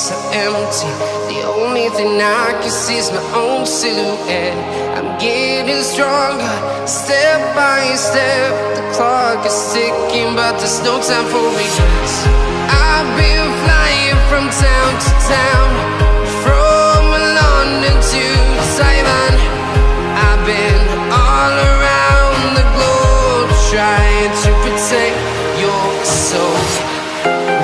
so empty. The only thing I can see is my own silhouette. I'm getting stronger, step by step. The clock is ticking, but there's no time for regrets. I've been flying from town to town, from London to Taiwan. I've been all around the globe, trying to protect your soul.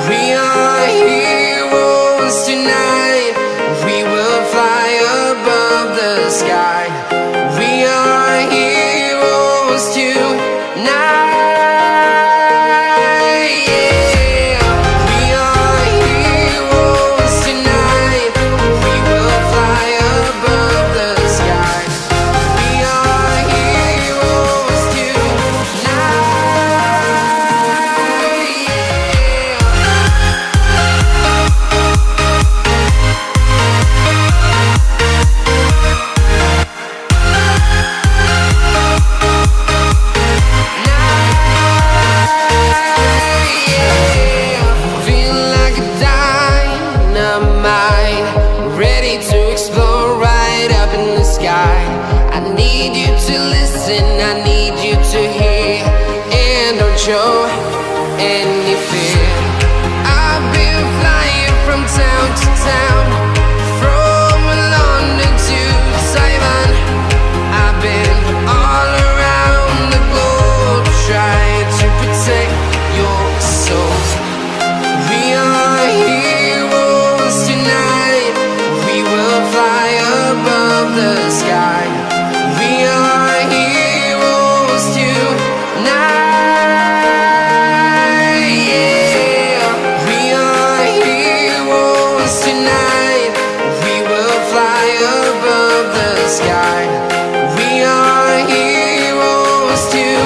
We are heroes tonight. We will fly above the sky. We are heroes tonight. I need you to listen, I need you to hear, and don't show any fear. I've been flying from town to town, from London to Taiwan. I've been all around the globe, trying to protect your soul. We are heroes tonight. We will fly above the sky. We are heroes tonight. Yeah. We are heroes tonight. We will fly above the sky. We are heroes tonight.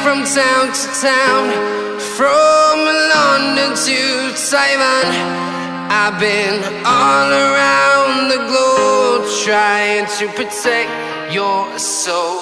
From town to town, from London to Taiwan. I've been all around the globe, trying to protect your soul.